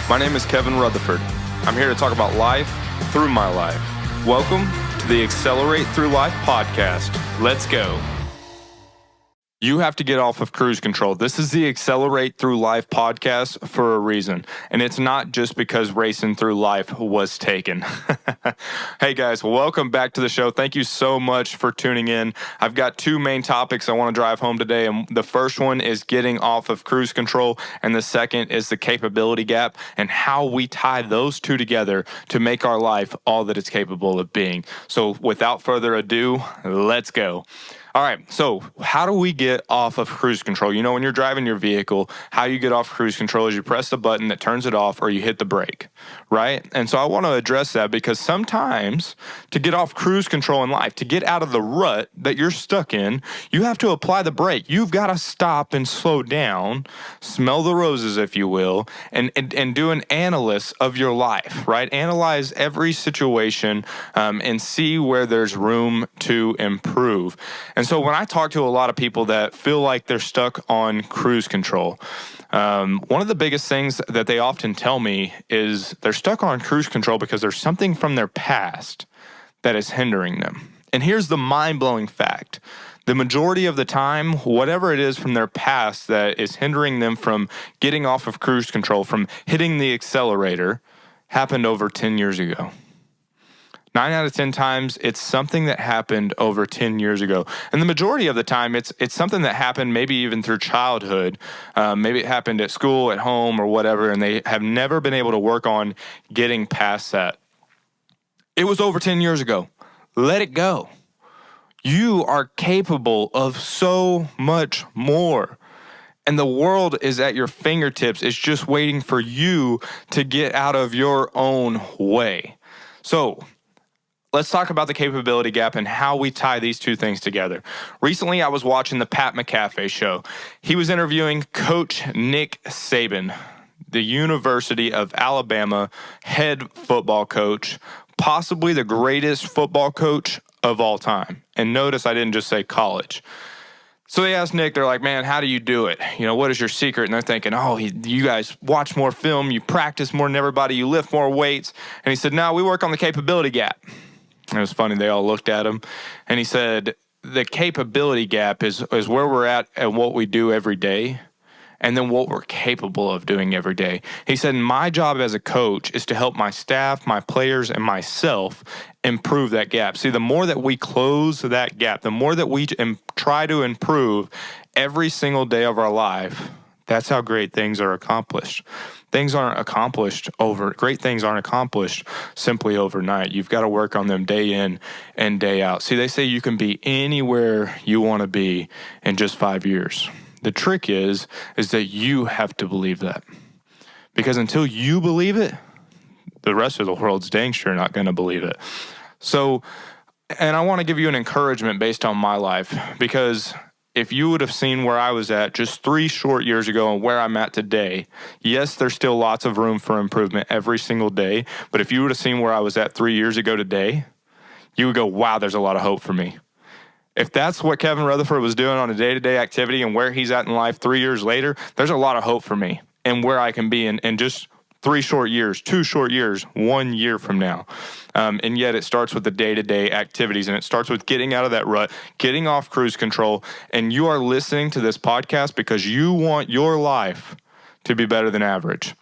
My name is Kevin Rutherford. I'm here to talk about life through my life. Welcome to the Accelerate Through Life podcast. Let's go. You have to get off of cruise control. This is the Accelerate Through Life podcast for a reason. And it's not just because racing through life was taken. Hey guys, welcome back to the show. Thank you so much for tuning in. I've got two main topics I want to drive home today. And the first one is getting off of cruise control. And the second is the capability gap and how we tie those two together to make our life all that it's capable of being. So without further ado, let's go. All right, so how do we get off of cruise control? You know, when you're driving your vehicle, how you get off cruise control is you press the button that turns it off or you hit the brake, right? And so I want to address that because sometimes to get off cruise control in life, to get out of the rut that you're stuck in, you have to apply the brake. You've got to stop and slow down, smell the roses, if you will, and do an analysis of your life, right? Analyze every situation and see where there's room to improve. And so when I talk to a lot of people that feel like they're stuck on cruise control, one of the biggest things that they often tell me is they're stuck on cruise control because there's something from their past that is hindering them. And here's the mind-blowing fact. The majority of the time, whatever it is from their past that is hindering them from getting off of cruise control, from hitting the accelerator, happened over 10 years ago. 9 out of 10 times, it's something that happened over 10 years ago. And the majority of the time, it's something that happened maybe even through childhood. Maybe it happened at school, at home, or whatever, and they have never been able to work on getting past that. It was over 10 years ago. Let it go. You are capable of so much more. And the world is at your fingertips. It's just waiting for you to get out of your own way. So, let's talk about the capability gap and how we tie these two things together. Recently, I was watching the Pat McAfee show. He was interviewing Coach Nick Saban, the University of Alabama head football coach, possibly the greatest football coach of all time. And notice I didn't just say college. So they asked Nick, they're like, man, how do you do it? You know, what is your secret? And they're thinking, you guys watch more film, you practice more than everybody, you lift more weights. And he said, no, we work on the capability gap. It was funny. They all looked at him, and he said, the capability gap is where we're at and what we do every day, and then what we're capable of doing every day. He said, my job as a coach is to help my staff, my players, and myself improve that gap. See, the more that we close that gap, the more that we try to improve every single day of our life, that's how great things are accomplished. Great things aren't accomplished simply overnight. You've got to work on them day in and day out. See, they say you can be anywhere you want to be in just 5 years. The trick is that you have to believe that. Because until you believe it, the rest of the world's dang sure not going to believe it. So, and I want to give you an encouragement based on my life, because if you would have seen where I was at just 3 short years ago and where I'm at today, yes, there's still lots of room for improvement every single day. But if you would have seen where I was at 3 years ago today, you would go, wow, there's a lot of hope for me. If that's what Kevin Rutherford was doing on a day-to-day activity and where he's at in life 3 years later, there's a lot of hope for me and where I can be in just 3 short years, 2 short years, 1 year from now. And yet it starts with the day-to-day activities, and it starts with getting out of that rut, getting off cruise control. And you are listening to this podcast because you want your life to be better than average.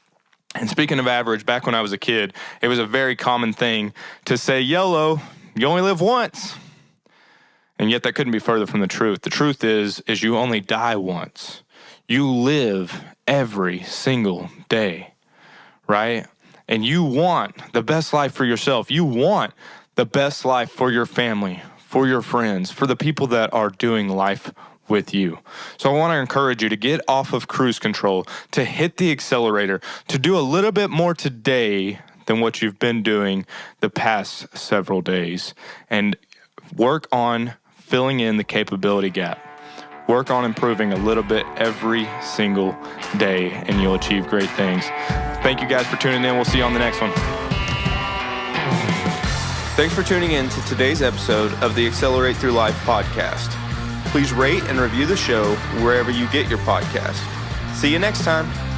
And speaking of average, back when I was a kid, it was a very common thing to say, YOLO, you only live once. And yet that couldn't be further from the truth. The truth is you only die once. You live every single day, right? And you want the best life for yourself. You want the best life for your family, for your friends, for the people that are doing life with you. So I want to encourage you to get off of cruise control, to hit the accelerator, to do a little bit more today than what you've been doing the past several days, and work on filling in the capability gap. Work on improving a little bit every single day, and you'll achieve great things. Thank you guys for tuning in. We'll see you on the next one. Thanks for tuning in to today's episode of the Accelerate Through Life podcast. Please rate and review the show wherever you get your podcast. See you next time.